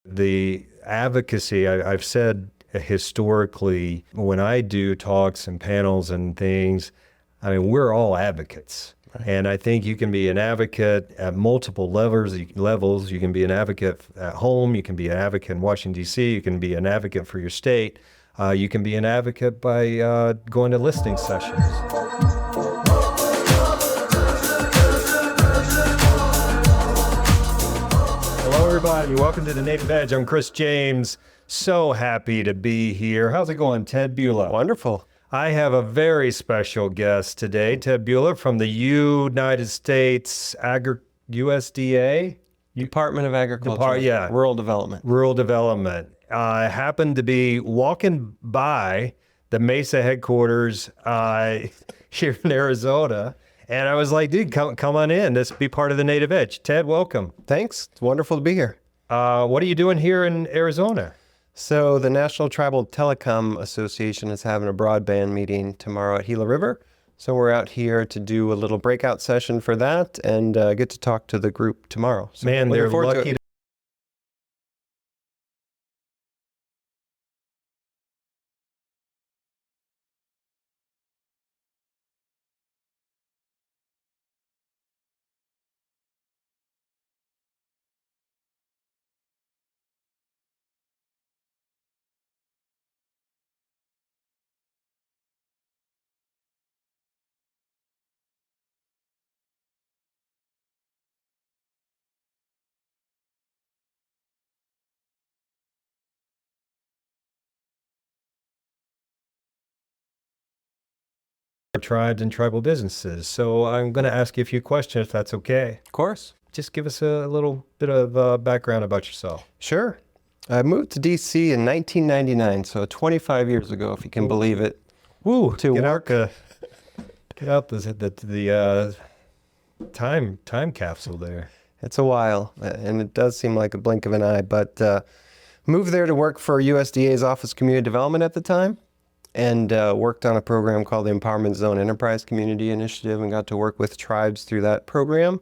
The advocacy, I've said historically, when I do talks and panels and things, I mean, we're all advocates. Right. And I think you can be an advocate at multiple levels. You can be an advocate at home. You can be an advocate in Washington, D.C. You can be an advocate for your state. You can be an advocate by going to listening sessions. Hello, everybody. Welcome to the Native Edge. I'm Chris James. So happy to be here. How's it going, Tedd Buelow? Wonderful. I have a very special guest today, Tedd Buelow from the United States USDA? Department of Agriculture. Rural Development. Rural Development. I happened to be walking by the Mesa headquarters here in Arizona, and I was like, dude, come on in. Let's be part of the Native Edge. Tedd, welcome. Thanks. It's wonderful to be here. What are you doing here in Arizona? So the National Tribal Telecom Association is having a broadband meeting tomorrow at Gila River. So we're out here to do a little breakout session for that and get to talk to the group tomorrow. So man, they're lucky to tribes and tribal businesses. So I'm going to ask you a few questions, if that's okay. Of course. Just give us a little bit of background about yourself. Sure. I moved to D.C. in 1999, so 25 years ago, if you can believe it. Woo! To work. Get out the time capsule there. It's a while, and it does seem like a blink of an eye, but moved there to work for USDA's Office of Community Development at the time, and worked on a program called the Empowerment Zone Enterprise Community Initiative and got to work with tribes through that program.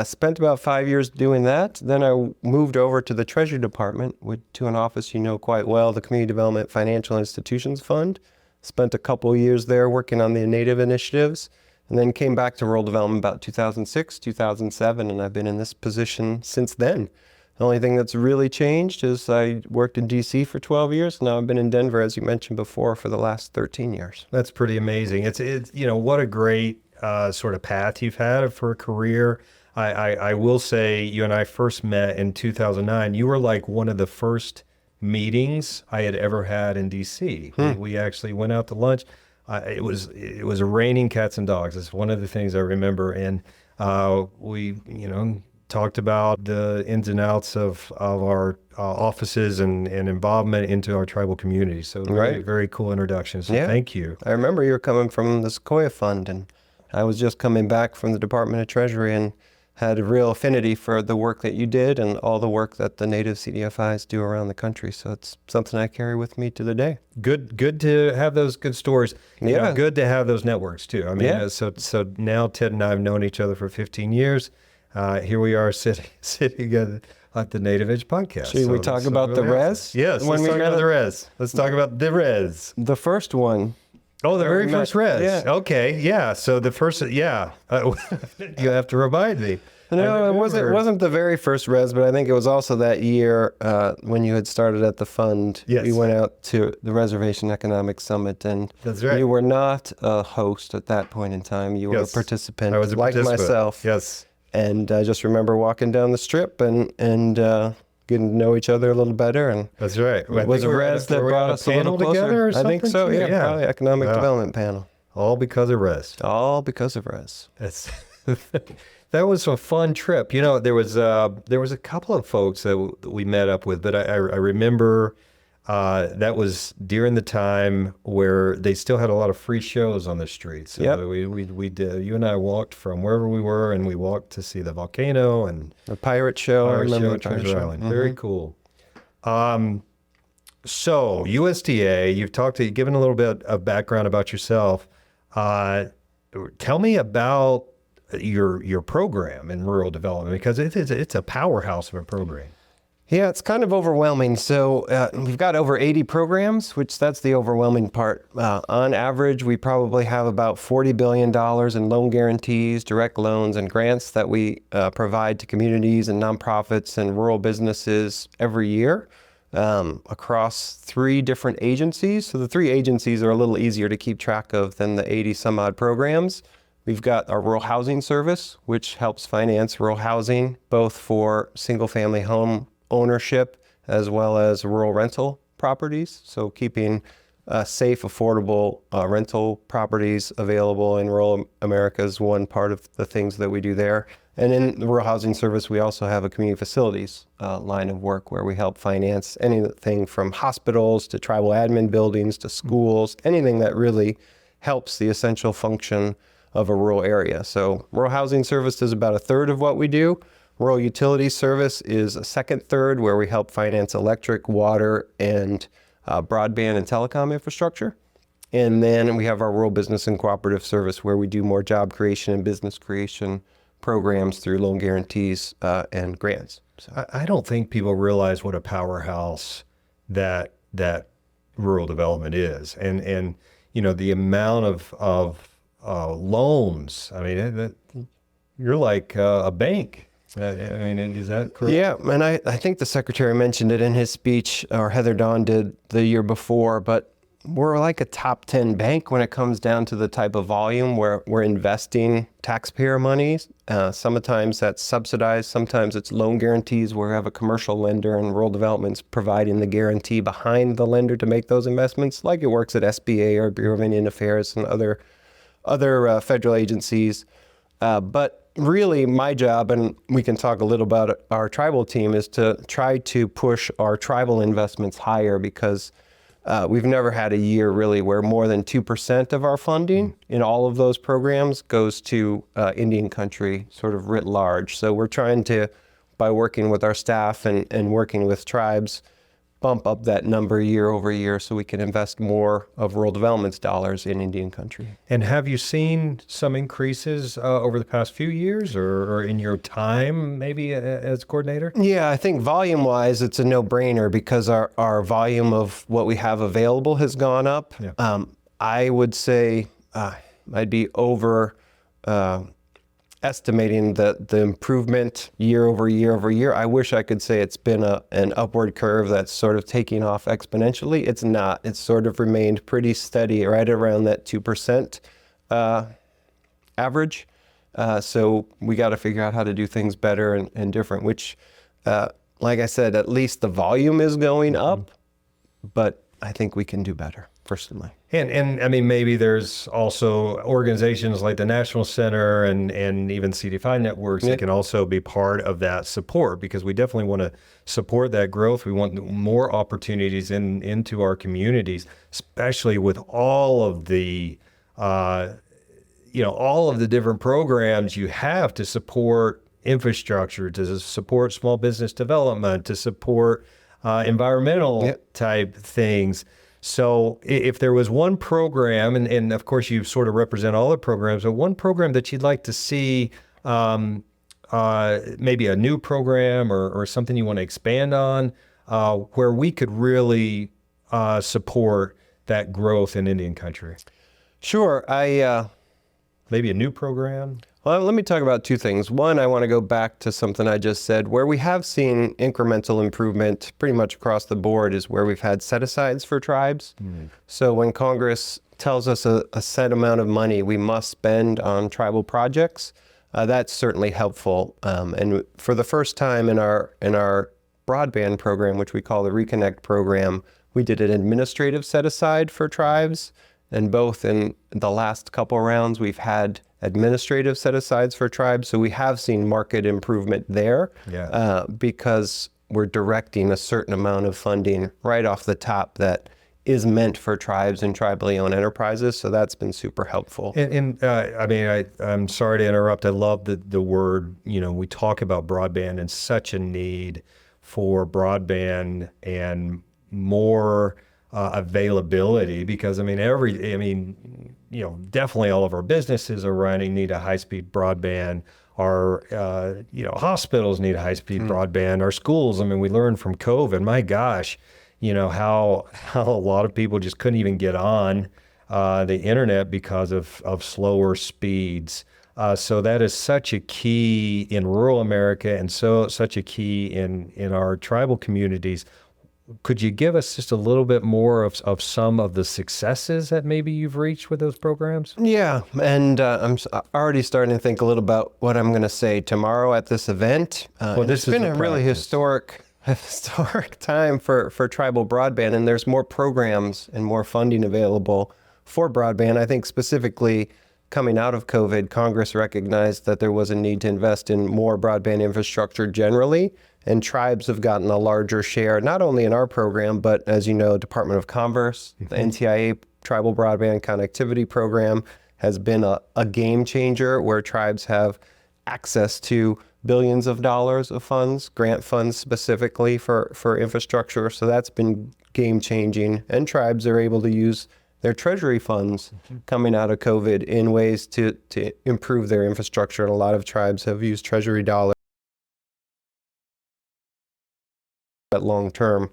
Spent about 5 years doing that. Then I moved over to the Treasury Department to an office you know quite well, the Community Development Financial Institutions Fund. Spent a couple years there working on the Native initiatives, and then came back to rural development about 2006, 2007, and I've been in this position since then. The only thing that's really changed is I worked in D.C. for 12 years. Now I've been in Denver, as you mentioned before, for the last 13 years. That's pretty amazing. It's what a great sort of path you've had for a career. I will say, you and I first met in 2009. You were like one of the first meetings I had ever had in D.C. We actually went out to lunch. It was raining cats and dogs. It's one of the things I remember, and we talked about the ins and outs of our offices and involvement into our tribal community. So very, very cool introduction. So thank you. I remember you were coming from the Sequoia Fund, and I was just coming back from the Department of Treasury and had a real affinity for the work that you did and all the work that the Native CDFIs do around the country. So it's something I carry with me to the day. Good to have those good stories. Good to have those networks too. I mean, so now Tedd and I have known each other for 15 years. Here we are sitting at the Native Edge podcast. Should we talk about the res? Yes, let's talk about the res. Let's talk about the res. The first one. Oh, the very first res. Yeah. Okay, yeah. So the first, you have to remind me. No, it wasn't the very first res, but I think it was also that year when you had started at the fund. Yes. We went out to the Reservation Economic Summit, and that's right. You were not a host at that point in time. You were a participant. I was a participant. Like myself. Yes. And I just remember walking down the strip and getting to know each other a little better. And that's right. It was a res that brought us a little closer. Together or something? I think so, yeah. Probably economic development panel. All because of res. All because of res. That was a fun trip. There was a couple of folks that we met up with, but I remember that was during the time where they still had a lot of free shows on the streets. So we did. You and I walked from wherever we were, and we walked to see the volcano and the pirate show. I remember the pirate show. Island. Very cool. So USDA, you've given a little bit of background about yourself. Tell me about your program in rural development, because it's a powerhouse of a program. Yeah, it's kind of overwhelming. So we've got over 80 programs, which that's the overwhelming part. On average, we probably have about $40 billion in loan guarantees, direct loans, and grants that we provide to communities and nonprofits and rural businesses every year across 3 different agencies. So the 3 agencies are a little easier to keep track of than the 80 some odd programs. We've got our Rural Housing Service, which helps finance rural housing, both for single-family home ownership as well as rural rental properties. So keeping safe, affordable rental properties available in rural America is one part of the things that we do there. And in the Rural Housing Service, we also have a community facilities line of work where we help finance anything from hospitals to tribal admin buildings to schools, anything that really helps the essential function of a rural area. So Rural Housing Service is about 1/3 of what we do. Rural Utilities Service is a second third, where we help finance electric, water, and broadband and telecom infrastructure. And then we have our Rural Business and Cooperative Service, where we do more job creation and business creation programs through loan guarantees and grants. So. I don't think people realize what a powerhouse that rural development is, and the amount of loans. I mean, you're like a bank. I mean, is that correct? Yeah, and I think the secretary mentioned it in his speech, or Heather Dawn did the year before, but we're like a top 10 bank when it comes down to the type of volume where we're investing taxpayer money. Sometimes that's subsidized, sometimes it's loan guarantees where we have a commercial lender and rural development's providing the guarantee behind the lender to make those investments, like it works at SBA or Bureau of Indian Affairs and other federal agencies. But really my job, and we can talk a little about our tribal team, is to try to push our tribal investments higher, because we've never had a year really where more than 2% of our funding in all of those programs goes to Indian country, sort of writ large. So we're trying to, by working with our staff and working with tribes, bump up that number year over year so we can invest more of rural development's dollars in Indian country. And have you seen some increases over the past few years, or in your time maybe as coordinator? Yeah, I think volume-wise, it's a no-brainer, because our volume of what we have available has gone up. Yeah. I would say I'd be estimating the improvement year over year over year. I wish I could say it's been an upward curve that's sort of taking off exponentially. It's not. It's sort of remained pretty steady right around that 2% average. So we got to figure out how to do things better and different, which, like I said, at least the volume is going up, but I think we can do better, personally. And I mean, maybe there's also organizations like the National Center and even CD5 networks that can also be part of that support, because we definitely want to support that growth. We want more opportunities into our communities, especially with all of the, all of the different programs you have to support infrastructure, to support small business development, to support environmental type things. So if there was one program, and of course you sort of represent all the programs, but one program that you'd like to see, maybe a new program or something you want to expand on, where we could really support that growth in Indian country. Sure. Maybe a new program? Well, let me talk about 2 things. One, I want to go back to something I just said, where we have seen incremental improvement pretty much across the board is where we've had set-asides for tribes. So when Congress tells us a set amount of money we must spend on tribal projects, that's certainly helpful. And for the first time in our broadband program, which we call the Reconnect program, we did an administrative set-aside for tribes. And both in the last couple rounds, we've had administrative set-asides for tribes. So we have seen market improvement there because we're directing a certain amount of funding right off the top that is meant for tribes and tribally owned enterprises. So that's been super helpful. And I mean, I'm sorry to interrupt. I love the word, we talk about broadband and such a need for broadband and more availability, because definitely all of our businesses are need a high-speed broadband. hospitals need high-speed broadband, our schools. I mean, we learned from COVID, my gosh, how a lot of people just couldn't even get on the internet because of slower speeds. So that is such a key in rural America, and such a key in our tribal communities. Could you give us just a little bit more of some of the successes that maybe you've reached with those programs? Yeah, and already starting to think a little about what I'm going to say tomorrow at this event. Well, this it's is been a a really historic time for tribal broadband, and there's more programs and more funding available for broadband. I think specifically coming out of COVID, Congress recognized that there was a need to invest in more broadband infrastructure generally, and tribes have gotten a larger share, not only in our program, but as you know, Department of Commerce, the NTIA Tribal Broadband Connectivity Program has been a game changer where tribes have access to billions of dollars of funds, grant funds specifically for infrastructure. So that's been game changing, and tribes are able to use their treasury funds coming out of COVID in ways to improve their infrastructure. And a lot of tribes have used treasury dollars at long-term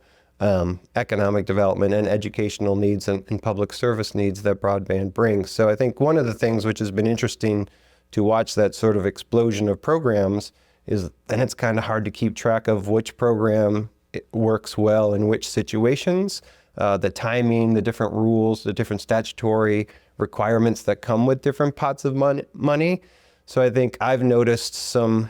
economic development and educational needs and public service needs that broadband brings. So I think one of the things which has been interesting to watch that sort of explosion of programs is then it's kind of hard to keep track of which program works well in which situations. The timing, the different rules, the different statutory requirements that come with different pots of money. So I think I've noticed some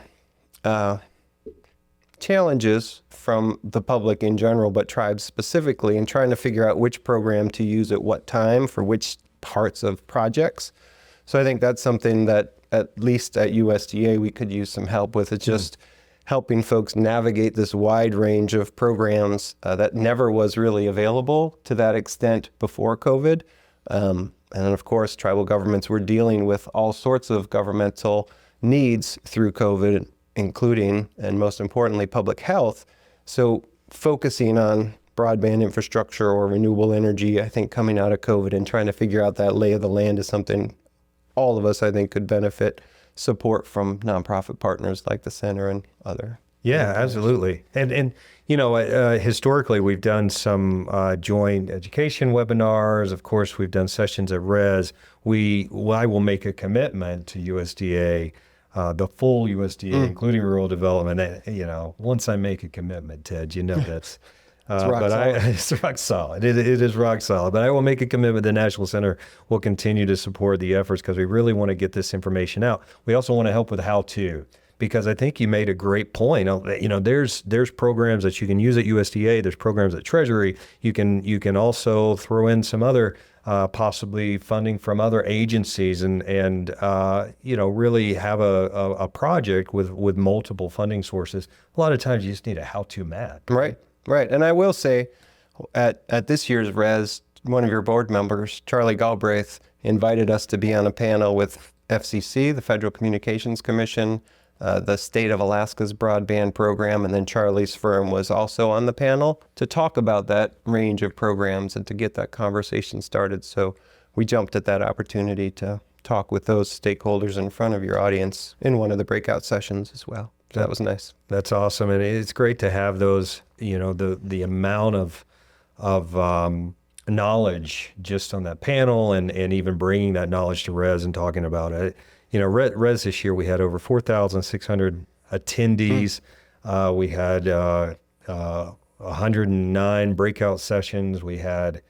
challenges from the public in general, but tribes specifically, in trying to figure out which program to use at what time for which parts of projects. So I think that's something that at least at USDA we could use some help with. It's just helping folks navigate this wide range of programs that never was really available to that extent before COVID. And of course, tribal governments were dealing with all sorts of governmental needs through COVID, including, and most importantly, public health. So focusing on broadband infrastructure or renewable energy, I think coming out of COVID and trying to figure out that lay of the land is something all of us, I think, could benefit support from nonprofit partners like the center and other. Yeah, absolutely. And historically, we've done some joint education webinars. Of course, we've done sessions at RES. I will make a commitment to USDA, the full USDA, including rural development. Once I make a commitment, Ted, that's it's rock solid. It is rock solid. But I will make a commitment. The National Center will continue to support the efforts because we really want to get this information out. We also want to help with how-to, because I think you made a great point. There's programs that you can use at USDA. There's programs at Treasury. You can also throw in some other possibly funding from other agencies and really have a project with multiple funding sources. A lot of times you just need a how-to map. Right. And I will say at this year's RES, one of your board members, Charlie Galbraith, invited us to be on a panel with FCC, the Federal Communications Commission, the state of Alaska's broadband program, and then Charlie's firm was also on the panel to talk about that range of programs and to get that conversation started. So we jumped at that opportunity to talk with those stakeholders in front of your audience in one of the breakout sessions as well. So that was nice. That's awesome. And it's great to have those, the amount of knowledge just on that panel and even bringing that knowledge to RES and talking about it. RES this year, we had over 4,600 attendees. We had 109 breakout sessions. We had,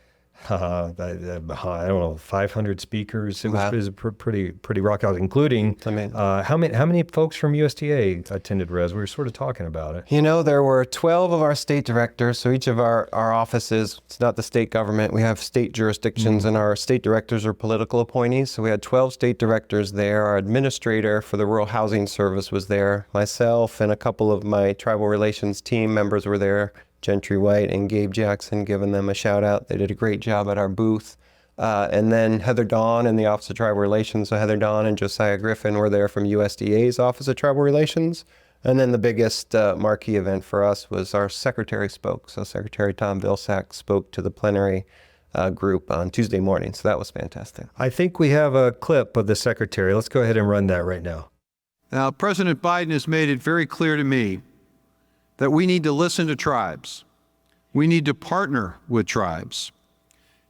500 speakers. It was pretty rock out, including how many folks from USDA attended RES? We were sort of talking about it. There were 12 of our state directors. So each of our offices, it's not the state government. We have state jurisdictions and our state directors are political appointees. So we had 12 state directors there. Our administrator for the Rural Housing Service was there. Myself and a couple of my tribal relations team members were there. Gentry White and Gabe Jackson, giving them a shout out. They did a great job at our booth. And then Heather Dawn in the Office of Tribal Relations. So Heather Dawn and Josiah Griffin were there from USDA's Office of Tribal Relations. And then the biggest marquee event for us was our secretary spoke. So Secretary Tom Vilsack spoke to the plenary group on Tuesday morning. So that was fantastic. I think we have a clip of the secretary. Let's go ahead and run that right now. Now, President Biden has made it very clear to me that we need to listen to tribes. We need to partner with tribes.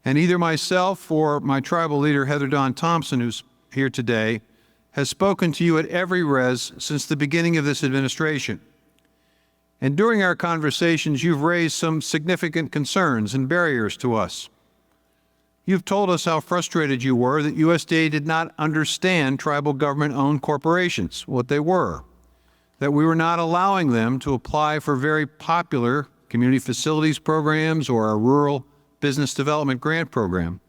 And either myself or my tribal leader, Heather Dawn Thompson, who's here today, has spoken to you at every res since the beginning of this administration. And during our conversations, you've raised some significant concerns and barriers to us. You've told us how frustrated you were that USDA did not understand tribal government-owned corporations, what they were, that we were not allowing them to apply for very popular community facilities programs or our rural business development grant program.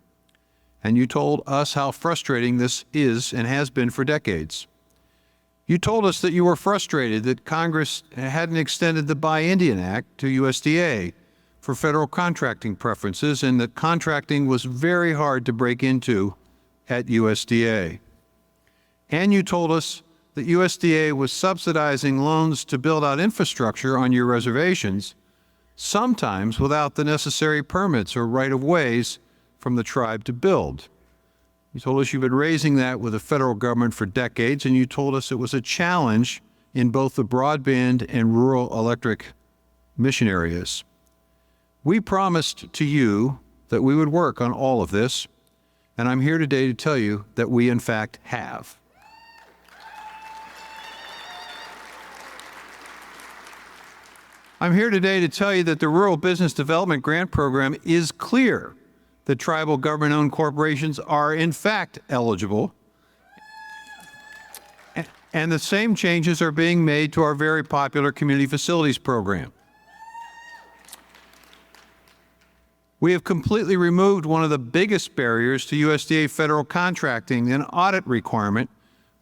And you told us how frustrating this is and has been for decades. You told us that you were frustrated that Congress hadn't extended the Buy Indian Act to USDA for federal contracting preferences, and that contracting was very hard to break into at USDA. And you told us that USDA was subsidizing loans to build out infrastructure on your reservations, sometimes without the necessary permits or right-of-ways from the tribe to build. You told us you've been raising that with the federal government for decades, and you told us it was a challenge in both the broadband and rural electric mission areas. We promised to you that we would work on all of this, and I'm here today to tell you that we in fact have. I'm here today to tell you that the Rural Business Development Grant Program is clear that tribal government-owned corporations are in fact eligible, and the same changes are being made to our very popular Community Facilities Program. We have completely removed one of the biggest barriers to USDA federal contracting, an audit requirement,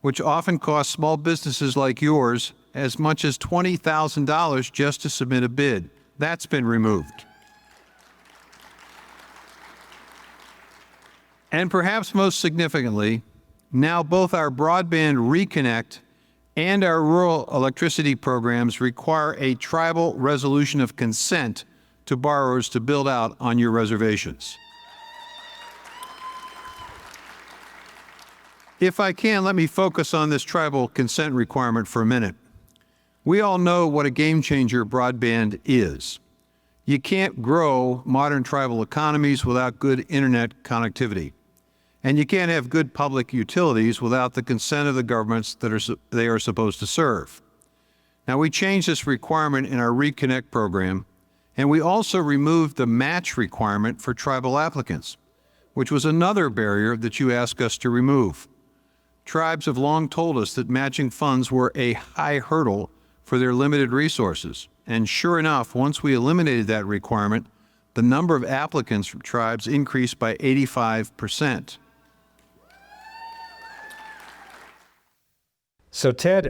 which often costs small businesses like yours as much as $20,000 just to submit a bid. That's been removed. And perhaps most significantly, now both our broadband reconnect and our rural electricity programs require a tribal resolution of consent to borrowers to build out on your reservations. If I can, let me focus on this tribal consent requirement for a minute. We all know what a game changer broadband is. You can't grow modern tribal economies without good internet connectivity. And you can't have good public utilities without the consent of the governments that they are supposed to serve. Now, we changed this requirement in our Reconnect program, and we also removed the match requirement for tribal applicants, which was another barrier that you asked us to remove. Tribes have long told us that matching funds were a high hurdle for their limited resources. And sure enough, once we eliminated that requirement, the number of applicants from tribes increased by 85%. So Ted,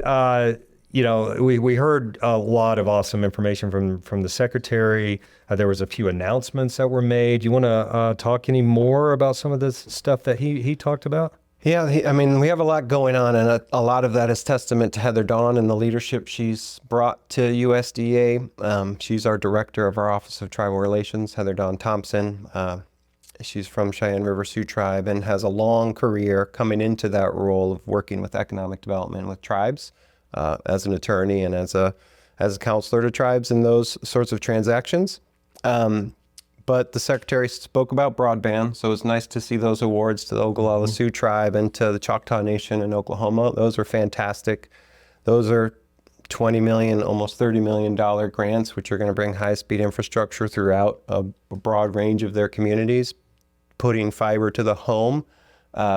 we heard a lot of awesome information from the secretary. There was a few announcements that were made. You want to talk any more about some of this stuff that he talked about? Yeah, we have a lot going on, and a lot of that is testament to Heather Dawn and the leadership she's brought to USDA. She's our director of our Office of Tribal Relations, Heather Dawn Thompson. She's from Cheyenne River Sioux Tribe and has a long career coming into that role of working with economic development with tribes as an attorney and as a counselor to tribes in those sorts of transactions. But the secretary spoke about broadband, so it's nice to see those awards to the Oglala Sioux Tribe and to the Choctaw Nation in Oklahoma. Those are fantastic. Those are $20 million, almost $30 million grants, which are going to bring high-speed infrastructure throughout a broad range of their communities, putting fiber to the home,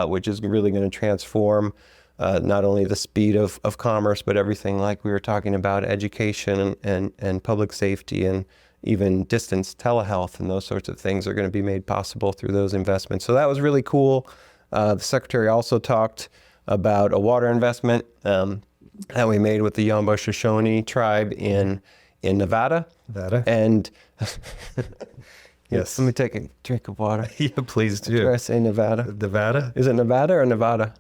which is really going to transform not only the speed of commerce, but everything like we were talking about, education and public safety and even distance telehealth and those sorts of things are going to be made possible through those investments. So that was really cool. The secretary also talked about a water investment that we made with the Yamba Shoshone tribe in Nevada. And Yes. Let me take a drink of water. Yeah, please do. Did I say Nevada? Nevada? Is it Nevada or Nevada?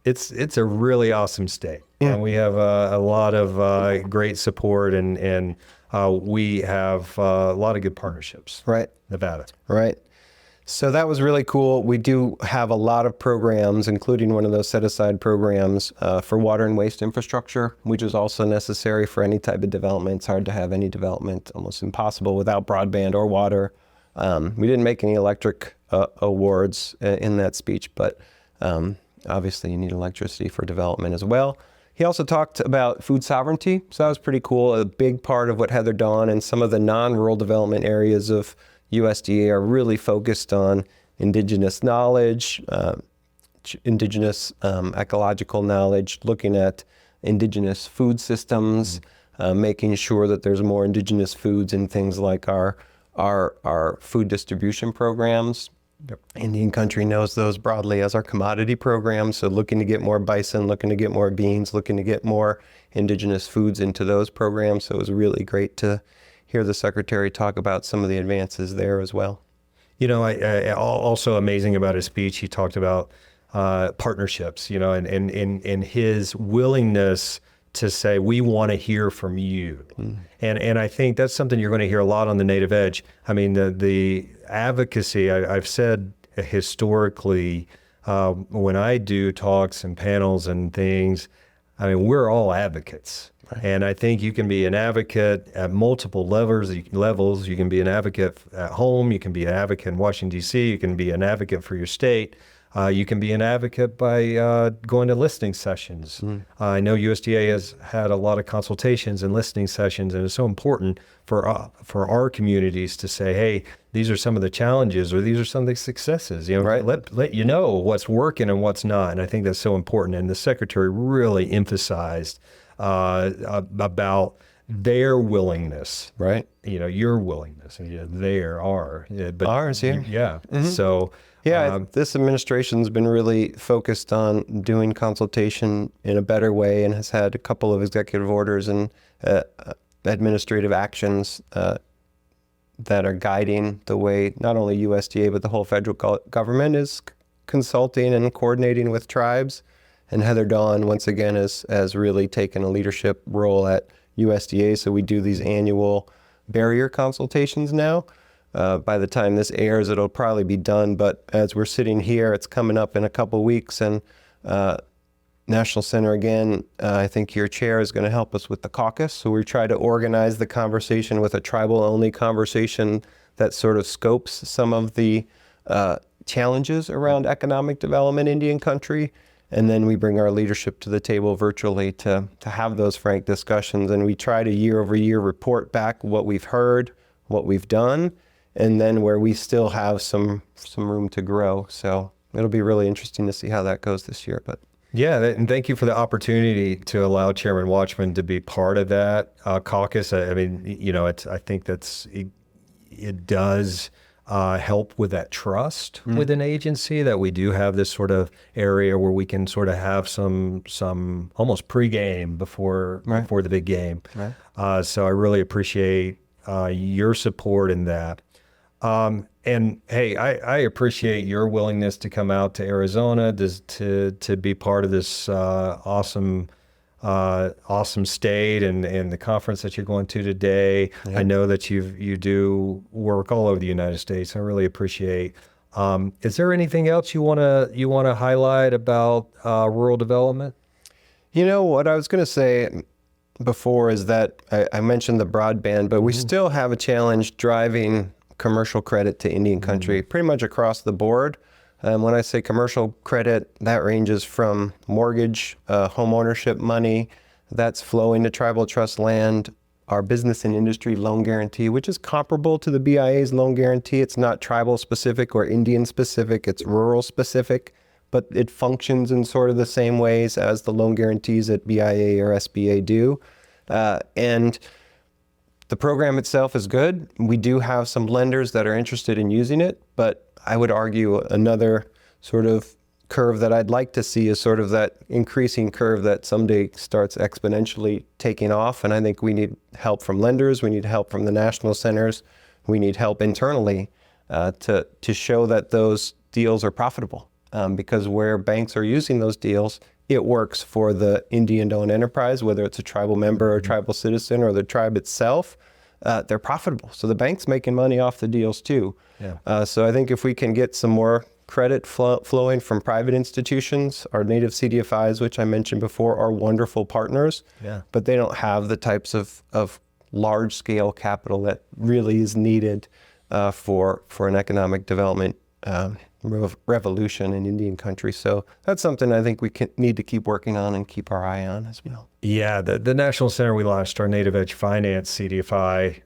It's a really awesome state. Yeah. And we have a lot of great support and we have a lot of good partnerships. Right. Nevada. Right. So that was really cool. We do have a lot of programs, including one of those set-aside programs for water and waste infrastructure, which is also necessary for any type of development. It's hard to have any development, almost impossible, without broadband or water. We didn't make any electric awards in that speech, but obviously you need electricity for development as well. He also talked about food sovereignty, so that was pretty cool. A big part of what Heather Dawn and some of the non-rural development areas of USDA are really focused on indigenous knowledge, indigenous ecological knowledge, looking at indigenous food systems, making sure that there's more indigenous foods in things like our food distribution programs. Yep. Indian country knows those broadly as our commodity programs, so looking to get more bison, looking to get more beans, looking to get more indigenous foods into those programs. So it was really great to hear the Secretary talk about some of the advances there as well. You know, also amazing about his speech, he talked about partnerships, you know, and his willingness to say, we want to hear from you. And I think that's something you're going to hear a lot on the Native Edge. I mean, the advocacy, I've said historically, when I do talks and panels and things, I mean, we're all advocates. Right. And I think you can be an advocate at multiple levels. You can be an advocate at home. You can be an advocate in Washington, D.C. You can be an advocate for your state. You can be an advocate by going to listening sessions. I know USDA has had a lot of consultations and listening sessions, and it's so important for our communities to say, hey, these are some of the challenges, or these are some of the successes. You know, right? Let you know what's working and what's not, and I think that's so important. And the Secretary really emphasized about their willingness, right? You know, your willingness, and there are, but ours, yeah, yeah. Mm-hmm. So. Yeah, this administration's been really focused on doing consultation in a better way and has had a couple of executive orders and administrative actions that are guiding the way not only USDA but the whole federal government is consulting and coordinating with tribes. And Heather Dawn, once again, has really taken a leadership role at USDA. So we do these annual barrier consultations now. By the time this airs, it'll probably be done. But as we're sitting here, it's coming up in a couple weeks. And National Center, again, I think your chair is going to help us with the caucus. So we try to organize the conversation with a tribal-only conversation that sort of scopes some of the challenges around economic development in Indian country. And then we bring our leadership to the table virtually to have those frank discussions. And we try to year over year report back what we've heard, what we've done, and then where we still have some room to grow. So it'll be really interesting to see how that goes this year. But yeah, and thank you for the opportunity to allow Chairman Watchman to be part of that caucus. I mean, you know, I think it does help with that trust with an agency, that we do have this sort of area where we can sort of have some almost pregame before the big game. Right. So I really appreciate your support in that. And hey, I appreciate your willingness to come out to Arizona to be part of this awesome state and the conference that you're going to today. Yeah. I know that you do work all over the United States. I really appreciate. Is there anything else you want to highlight about rural development? You know what I was going to say before is that I mentioned the broadband, but we still have a challenge driving commercial credit to Indian country pretty much across the board. When I say commercial credit, that ranges from mortgage, home ownership money that's flowing to tribal trust land, our business and industry loan guarantee, which is comparable to the BIA's loan guarantee. It's not tribal specific or Indian specific, it's rural specific, but it functions in sort of the same ways as the loan guarantees that BIA or SBA do. And the program itself is good. We do have some lenders that are interested in using it, but I would argue another sort of curve that I'd like to see is sort of that increasing curve that someday starts exponentially taking off. And I think we need help from lenders. We need help from the national centers. We need help internally to show that those deals are profitable. Because where banks are using those deals, it works for the Indian-owned enterprise, whether it's a tribal member or a tribal citizen or the tribe itself. they're profitable. So the bank's making money off the deals too. Yeah. So I think if we can get some more credit flowing from private institutions, our native CDFIs, which I mentioned before, are wonderful partners, Yeah. but they don't have the types of large scale capital that really is needed for an economic development revolution in Indian country. So that's something I think we need to keep working on and keep our eye on as well. Yeah, the National Center, we launched our Native Edge Finance CDFI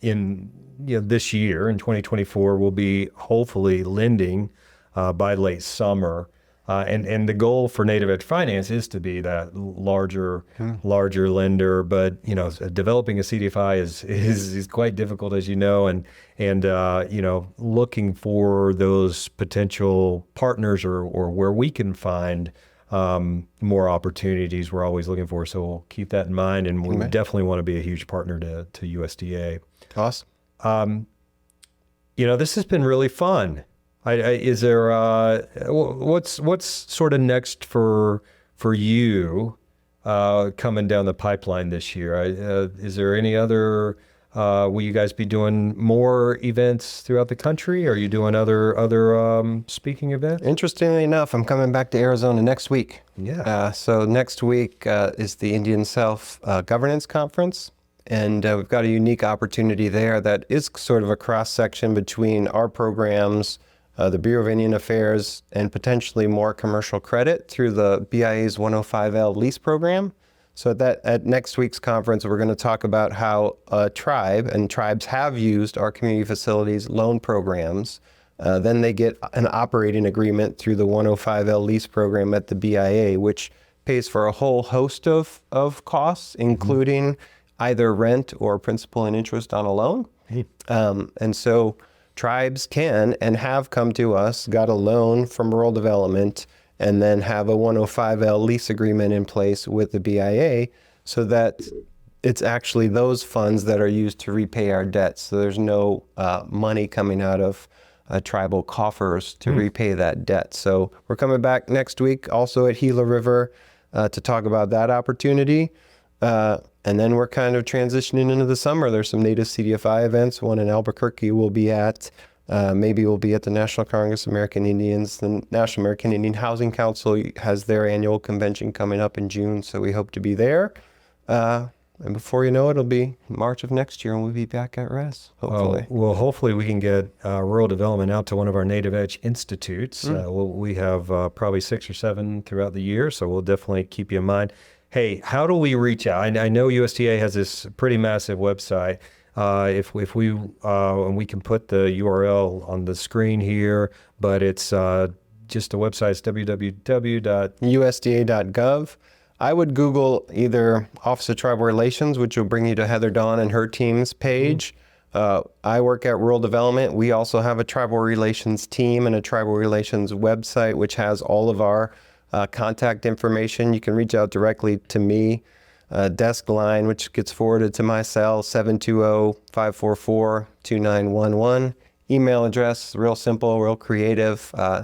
in this year, in 2024. We'll be hopefully lending by late summer. And the goal for Native Edge Finance is to be that larger lender. But developing a CDFI is quite difficult, as you know, and looking for those potential partners or where we can find more opportunities. We're always looking for. So we'll keep that in mind, and we definitely want to be a huge partner to USDA. Awesome. This has been really fun. Is there what's sort of next for you coming down the pipeline this year? Is there any other? Will you guys be doing more events throughout the country? Are you doing other speaking events? Interestingly enough, I'm coming back to Arizona next week. Yeah. So next week is the Indian Self-Governance Conference. And we've got a unique opportunity there that is sort of a cross-section between our programs, the Bureau of Indian Affairs, and potentially more commercial credit through the BIA's 105L lease program. So at next week's conference, we're going to talk about how a tribe, and tribes have used our community facilities loan programs. Then they get an operating agreement through the 105L lease program at the BIA, which pays for a whole host of costs, including either rent or principal and interest on a loan. And so tribes can and have come to us, got a loan from rural development, and then have a 105L lease agreement in place with the BIA so that it's actually those funds that are used to repay our debts. So there's no money coming out of tribal coffers to repay that debt. So we're coming back next week also at Gila River to talk about that opportunity. And then we're kind of transitioning into the summer. There's some native CDFI events. One in Albuquerque we'll be at. Maybe we'll be at the National Congress of American Indians. The National American Indian Housing Council has their annual convention coming up in June, so we hope to be there. And before you know it, it'll be March of next year, and we'll be back at RES, hopefully. Well, hopefully we can get rural development out to one of our Native Edge institutes. We have probably 6 or 7 throughout the year, so we'll definitely keep you in mind. Hey, how do we reach out? I know USDA has this pretty massive website. If we and we can put the URL on the screen here, but it's just the website's www.usda.gov. I would Google either Office of Tribal Relations, which will bring you to Heather Dawn and her team's page. I work at Rural Development. We also have a Tribal Relations team and a Tribal Relations website, which has all of our contact information. You can reach out directly to me. Desk line, which gets forwarded to my cell, 720-544-2911. Email address, real simple, real creative.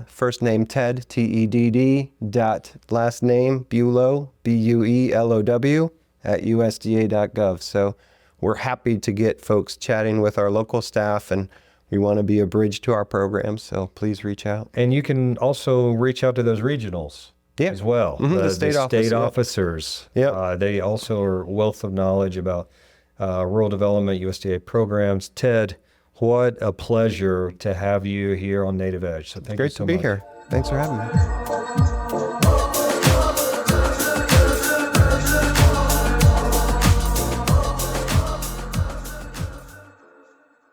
First name Tedd, Tedd, last name Buelow, Buelow, at USDA.gov. So we're happy to get folks chatting with our local staff, and we want to be a bridge to our program, so please reach out. And you can also reach out to those regionals as well. The state officers. Yep. They also are a wealth of knowledge about rural development, USDA programs. Tedd, what a pleasure to have you here on Native Edge. So thank you so much. Great to be here. Thanks for having me.